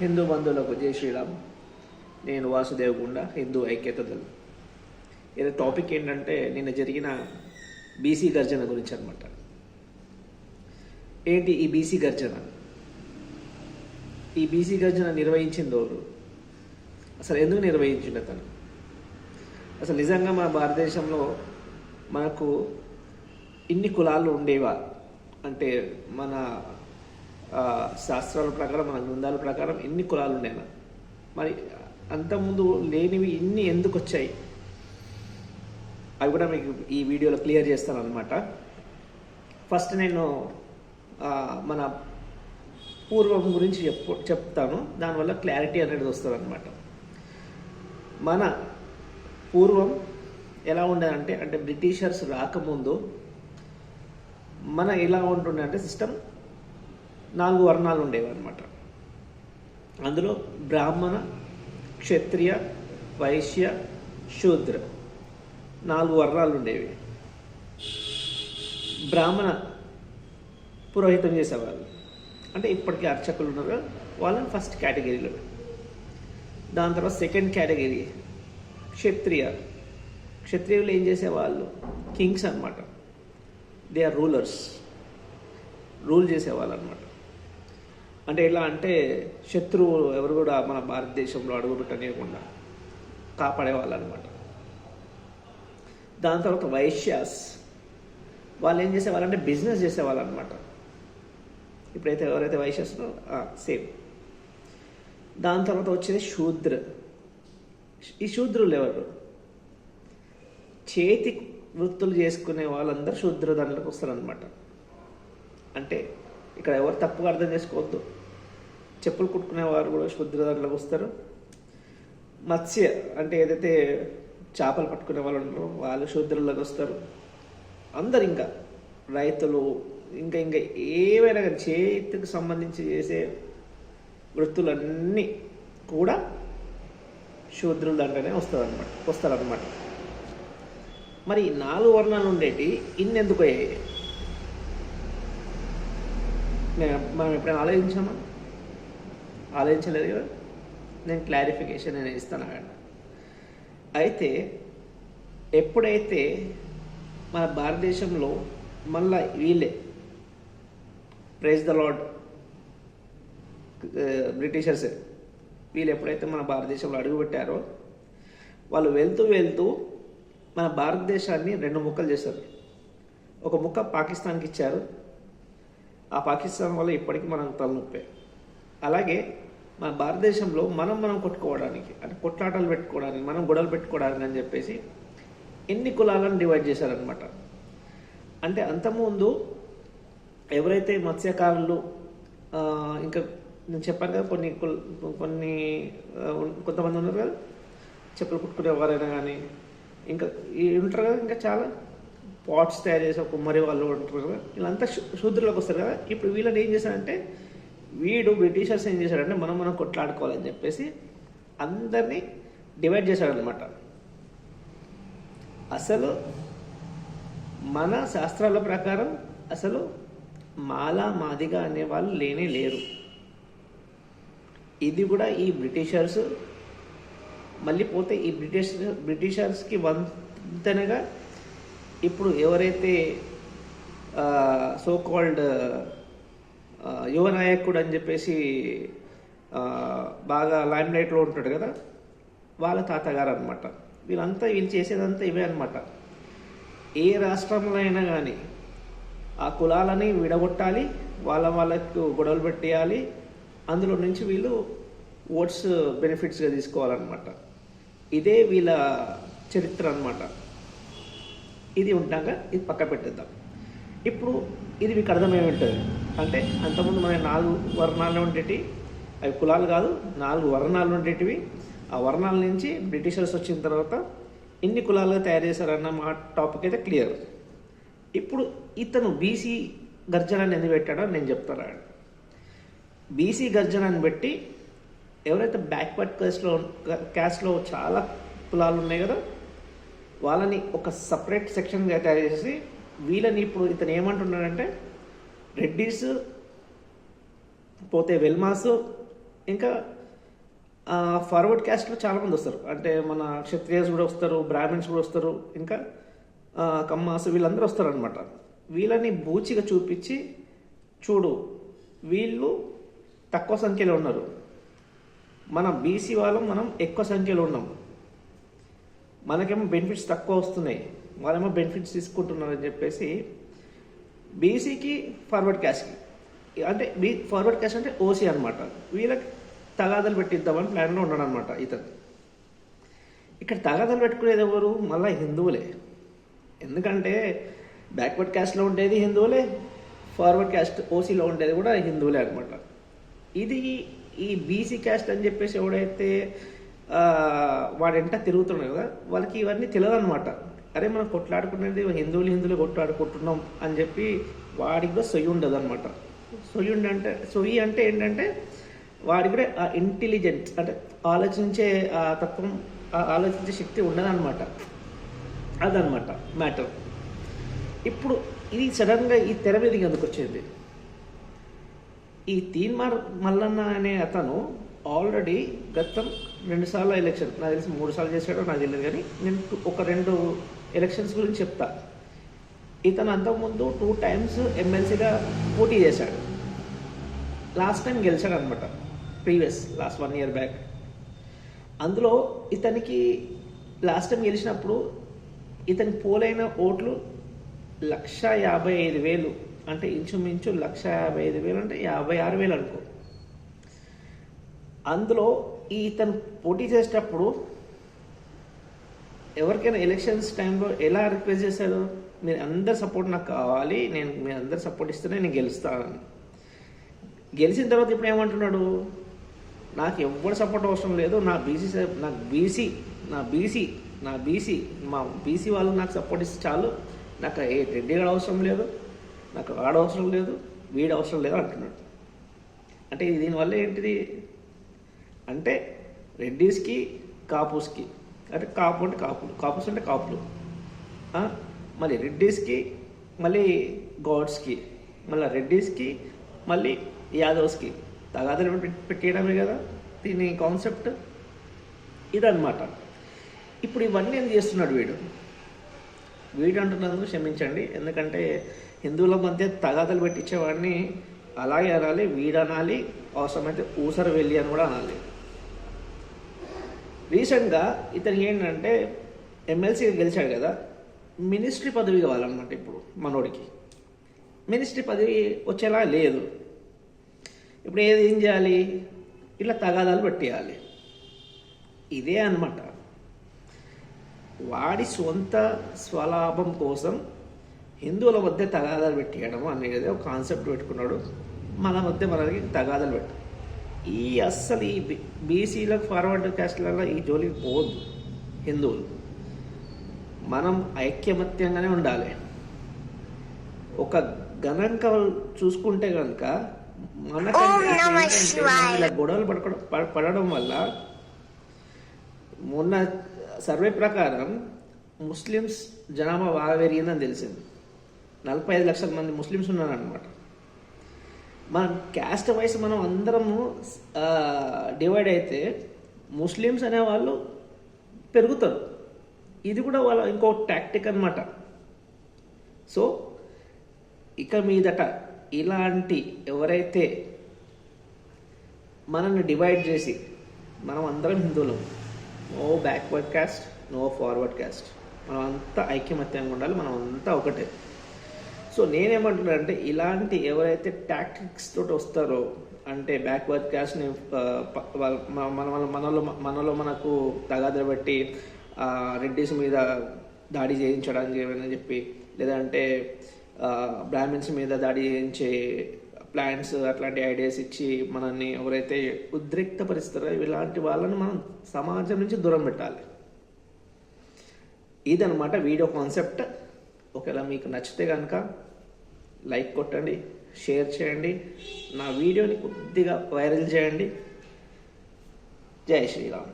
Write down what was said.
హిందూ బంధువులకు జై శ్రీరామ్. నేను వాసుదేవ్ గుండా, హిందూ ఐక్యత దళం. ఇది టాపిక్ ఏంటంటే నిన్న జరిగిన బీసీ గర్జన గురించి అనమాట. ఏంటి ఈ బీసీ గర్జన? ఈ బీసీ గర్జన నిర్వహించింది ఎవరు? అసలు ఎందుకు నిర్వహించిండు అతను? అసలు నిజంగా మన భారతదేశంలో మనకు ఇన్ని కులాలు ఉండేవా? అంటే మన శాస్త్రాల ప్రకారం, మన గ్రంథాల ప్రకారం ఎన్ని కులాలు ఉండేనా? మరి అంతకుముందు లేనివి ఇన్ని ఎందుకు వచ్చాయి? అవి కూడా మీకు ఈ వీడియోలో క్లియర్ చేస్తాను అనమాట. ఫస్ట్ నేను మన పూర్వం గురించి చెప్తాను. దానివల్ల క్లారిటీ అనేది వస్తుంది అనమాట. మన పూర్వం ఎలా ఉండేదంటే, అంటే బ్రిటిషర్స్ రాకముందు మన ఎలా ఉంటుండే అంటే సిస్టమ్ 4 వర్ణాలు ఉండేవి అనమాట. అందులో బ్రాహ్మణ, క్షత్రియ, వైశ్య, శూద్ర 4 వర్ణాలు ఉండేవి. బ్రాహ్మణ పురోహితం చేసేవాళ్ళు, అంటే ఇప్పటికీ అర్చకులు ఉన్నారు, వాళ్ళని ఫస్ట్ కేటగిరీలో. దాని తర్వాత సెకండ్ కేటగిరీ క్షత్రియ. క్షత్రియులు ఏం చేసేవాళ్ళు? కింగ్స్ అనమాట. దే ఆర్ రూలర్స్, రూల్ చేసేవాళ్ళు అనమాట. అంటే ఎలా అంటే శత్రువు ఎవరు కూడా మన భారతదేశంలో అడుగుపెట్టనియకుండా కాపాడేవాళ్ళు అనమాట. దాని తర్వాత వైశ్యాస్, వాళ్ళు ఏం చేసేవాళ్ళు అంటే బిజినెస్ చేసేవాళ్ళు అనమాట. ఇప్పుడైతే ఎవరైతే వైశ్యాస్ సేమ్. దాని తర్వాత వచ్చేది శూద్ర. ఈ శూద్రులు ఎవరు? చేతి వృత్తులు చేసుకునే వాళ్ళందరూ శూద్ర దాంట్లోకి వస్తారనమాట. అంటే ఇక్కడ ఎవరు తప్పుగా అర్థం చేసుకోవద్దు. చెప్పులు కుట్టుకునేవారు కూడా శూద్ర దాంట్లోకి వస్తారు. మత్స్య అంటే ఏదైతే చేపలు పట్టుకునే వాళ్ళు ఉంటారో వాళ్ళు శూద్రుల్లోకి వస్తారు. అందరు ఇంకా రైతులు, ఇంకా ఇంకా ఏవైనా కానీ చేతికి సంబంధించి చేసే వృత్తులన్నీ కూడా శూద్రుల దాంట్లోనే వస్తారనమాట. మరి 4 వర్ణాలు ఉండేటి ఇన్నెందుకు అయ్యాయి? మనం ఎప్పుడైనా ఆలోచించామా? ఆలోచించలేదు కదా. నేను క్లారిఫికేషన్ నేను ఇస్తాను అక్కడ. అయితే ఎప్పుడైతే మన భారతదేశంలో మళ్ళా వీళ్ళే ప్రైజ్ ద లార్డ్ బ్రిటిషర్స్ వీళ్ళు ఎప్పుడైతే మన భారతదేశంలో అడుగుపెట్టారో, వాళ్ళు వెళ్తూ మన భారతదేశాన్ని 2 ముక్కలు చేశారు. ఒక ముక్క పాకిస్తాన్కి ఇచ్చారు. ఆ పాకిస్తాన్ వల్ల ఇప్పటికీ మనకు తలనొప్పే. అలాగే మన భారతదేశంలో మనం కొట్టుకోవడానికి, అంటే కొట్లాటలు పెట్టుకోవడానికి, మనం గొడవలు పెట్టుకోవడానికి అని చెప్పేసి ఎన్ని కులాలను డివైడ్ చేశారనమాట. అంటే అంతకుముందు ఎవరైతే మత్స్యకారులు, ఇంకా నేను చెప్పాను కదా కొంతమంది ఉన్నారు కదా, చెప్పులు కుట్టుకునేవారైనా కానీ, ఇంకా ఉంటారు కదా, ఇంకా చాలా పాట్స్ తయారు చేసే కుమ్మరి వాళ్ళు ఉంటారు కదా, వీళ్ళంతా శూద్రులకు వస్తారు కదా. ఇప్పుడు వీళ్ళని ఏం చేశారంటే, బ్రిటిషర్స్ ఏం చేశారంటే మనం కొట్లాడుకోవాలని చెప్పేసి అందరినీ డివైడ్ చేశాడనమాట. అసలు మన శాస్త్రాల ప్రకారం అసలు మాలా మాదిగా అనేవాళ్ళు లేరు. ఇది కూడా ఈ బ్రిటిషర్స్ మళ్ళీ పోతే ఈ బ్రిటిషర్స్కి వంతెనగా ఇప్పుడు ఎవరైతే సో కాల్డ్ యువ నాయకుడు అని చెప్పేసి బాగా లైమ్ లైట్లో ఉంటాడు కదా, వాళ్ళ తాతగారు అనమాట. వీళ్ళు చేసేదంతా ఇవే అనమాట. ఏ రాష్ట్రంలో అయినా కానీ ఆ కులాలని విడగొట్టాలి, వాళ్ళకు గొడవలు పెట్టేయాలి, అందులో నుంచి వీళ్ళు ఓట్స్ బెనిఫిట్స్గా తీసుకోవాలన్నమాట. ఇదే వీళ్ళ చరిత్ర అనమాట. ఇది ఉంటాక ఇది పక్క పెట్టేద్దాం. ఇప్పుడు ఇది మీకు అర్థమై ఉంటుంది. అంటే అంతకుముందు మన 4 వర్ణాలు ఉండేటివి, అవి కులాలు కాదు, 4 వర్ణాలు ఉండేటివి. ఆ వర్ణాల నుంచి బ్రిటిషర్స్ వచ్చిన తర్వాత ఎన్ని కులాలుగా తయారు చేశారన్న మా టాపిక్ అయితే క్లియర్. ఇప్పుడు ఇతను బీసీ గర్జనని ఎందుకు పెట్టాడో నేను చెప్తాను. బీసీ గర్జనని పెట్టి ఎవరైతే బ్యాక్వర్డ్ క్యాస్ట్లో చాలా కులాలు ఉన్నాయి కదా, వాళ్ళని ఒక సపరేట్ సెక్షన్గా తయారు చేసి వీళ్ళని ఇప్పుడు ఇతను ఏమంటున్నాడంటే రెడ్డిస్, పోతే వెల్మాస్, ఇంకా ఫార్వర్డ్ క్యాస్ట్లో చాలామంది వస్తారు, అంటే మన క్షత్రియస్ కూడా వస్తారు, బ్రాహ్మిన్స్ కూడా వస్తారు, ఇంకా కమ్మాస్ వీళ్ళందరూ వస్తారు అనమాట. వీళ్ళని బూచిగా చూపించి చూడు వీళ్ళు తక్కువ సంఖ్యలో ఉన్నారు, మన బీసీ వాళ్ళం మనం ఎక్కువ సంఖ్యలో ఉన్నాం, మనకేమో బెనిఫిట్స్ తక్కువ వస్తున్నాయి, వాళ్ళేమో బెనిఫిట్స్ తీసుకుంటున్నారని చెప్పేసి బీసీకి ఫార్వర్డ్ క్యాస్ట్కి అంటే ఫార్వర్డ్ క్యాస్ట్ అంటే ఓసీ అనమాట, వీళ్ళకి తగాదాలు పెట్టిద్దామని ప్లాన్లో ఉన్నాడు అనమాట ఇతను. ఇక్కడ తగాదాలు పెట్టుకునేది ఎవరు? మళ్ళీ హిందువులే. ఎందుకంటే బ్యాక్వర్డ్ క్యాస్ట్లో ఉండేది హిందువులే, ఫార్వర్డ్ క్యాస్ట్ ఓసీలో ఉండేది కూడా హిందువులే అనమాట. ఇది ఈ బీసీ క్యాస్ట్ అని చెప్పేసి ఎవడైతే వాడెంట తిరుగుతున్నాడు కదా, వాళ్ళకి ఇవన్నీ తెలియదు అనమాట. అరే మనం కొట్లాడుకునేది హిందువులు కొట్లాడుకుంటున్నాం అని చెప్పి వాడికి కూడా సొయ్యి ఉండదు అనమాట. సొయ్యి అంటే ఏంటంటే వాడికి కూడా ఆ ఇంటెలిజెన్స్ అంటే ఆలోచించే ఆ తత్వం, ఆలోచించే శక్తి ఉండదన్నమాట. అదనమాట మ్యాటర్. ఇప్పుడు ఇది సడన్గా ఈ తెర మీదకి ఎందుకు వచ్చింది? ఈ తీన్మార్ మల్లన్న అనే అతను ఆల్రెడీ గతం 2 సార్లు ఎలక్షన్, నాకు తెలిసి 3 సార్లు చేశాడో నాకు తెలియదు, కానీ నేను ఒక 2 ఎలక్షన్స్ గురించి చెప్తా. ఇతను అంతకుముందు 2 times ఎమ్మెల్సీగా పోటీ చేశాడు. లాస్ట్ టైం గెలిచాడు అనమాట, లాస్ట్ 1 year బ్యాక్. అందులో ఇతనికి లాస్ట్ టైం గెలిచినప్పుడు ఇతని పోలైన ఓట్లు 1,55,000, అంటే ఇంచుమించు 1,55,000 అంటే 56,000 అనుకో. అందులో ఇతను పోటీ చేసేటప్పుడు ఎవరికైనా ఎలక్షన్స్ టైంలో ఎలా రిక్వెస్ట్ చేశాడు? మీరు అందరు సపోర్ట్ నాకు కావాలి, నేను మీరు అందరు సపోర్ట్ ఇస్తేనే నేను గెలుస్తానని. గెలిచిన తర్వాత ఇప్పుడు ఏమంటున్నాడు? నాకు ఎవరు సపోర్ట్ అవసరం లేదు, మా బీసీ వాళ్ళు నాకు సపోర్ట్ ఇస్తే చాలు, నాకు ఏ రెడ్డి గారు అవసరం లేదు, నాకు ఆడ అవసరం లేదు, వీడు అవసరం లేదు అంటున్నాడు. అంటే దీనివల్ల ఏంటిది అంటే రెడ్డీస్కి కాపుస్కి, అంటే కాపు అంటే కాపులు, కాపుస్ అంటే కాపులు, మళ్ళీ రెడ్డీస్కి, మళ్ళీ గౌడ్స్కి, మళ్ళీ రెడ్డీస్కి, మళ్ళీ యాదవ్స్కి తగాదాలు పెట్టేయడమే కదా దీని కాన్సెప్ట్. ఇదన్నమాట. ఇప్పుడు ఇవన్నీ ఏం చేస్తున్నాడు వీడు అంటున్నందుకు క్షమించండి, ఎందుకంటే హిందువుల మధ్య తగాదాలు పెట్టించేవాడిని అలాగే అనాలి, వీడనాలి, అవసరమైతే ఊసర వెళ్ళి అని కూడా అనాలి. రీసెంట్గా ఇతనికి ఏంటంటే ఎమ్మెల్సీగా గెలిచాడు కదా, మినిస్ట్రీ పదవి కావాలన్నమాట. ఇప్పుడు మనోడికి మినిస్ట్రీ పదవి వచ్చేలా లేదు. ఇప్పుడు ఏం చేయాలి? ఇట్లా తగాదాలు పెట్టేయాలి. ఇదే అన్నమాట. వాడి సొంత స్వలాభం కోసం హిందువుల మధ్య తగాదాలు పెట్టేయడం అనేది ఒక కాన్సెప్ట్ పెట్టుకున్నాడు. మన మధ్య మనకి తగాదాలు పెట్టు. అస్సలు ఈ బీసీలకు ఫార్వర్డ్ క్యాస్ట్లలో ఈ జోలికి పోవద్దు. హిందువులు మనం ఐక్యమత్యంగానే ఉండాలి. ఒక గణాంక చూసుకుంటే కనుక మనకంటే గొడవలు పడడం వల్ల మొన్న సర్వే ప్రకారం ముస్లిమ్స్ జనాభా బాగా పెరిగిందని తెలిసింది. 45 లక్షల మంది ముస్లిమ్స్ ఉన్నారనమాట. మన క్యాస్ట్ వైజ్ మనం అందరము డివైడ్ అయితే ముస్లిమ్స్ అనేవాళ్ళు పెరుగుతారు. ఇది కూడా వాళ్ళ ఇంకో టాక్టిక్ అనమాట. సో ఇక మీదట ఇలాంటి ఎవరైతే మనల్ని డివైడ్ చేసి, మనం అందరం హిందువులం, no backward caste, no forward caste, మనం అంతా ఐక్యమత్యంగా ఉండాలి, మనం అంతా ఒకటే. సో నేనేమంటున్నానంటే ఇలాంటి ఎవరైతే టాక్టిక్స్ తోటి వస్తారో, అంటే బ్యాక్వర్డ్ క్యాస్ట్ని మనలో మనకు తగాదాలు బట్టి రెడ్డిస్ మీద దాడి చేయించడానికి ఏమైనా చెప్పి, లేదంటే బ్రాహ్మిన్స్ మీద దాడి చేయించే ప్లాన్స్, అట్లాంటి ఐడియాస్ ఇచ్చి మనల్ని ఎవరైతే ఉద్రిక్తపరుస్తారో ఇలాంటి వాళ్ళని మనం సమాజం నుంచి దూరం పెట్టాలి. ఇదనమాట వీడియో కాన్సెప్ట్. ఒకవేళ మీకు నచ్చితే కనుక లైక్ కొట్టండి, షేర్ చేయండి, నా వీడియోని కొద్దిగా వైరల్ చేయండి. జై శ్రీరామ్.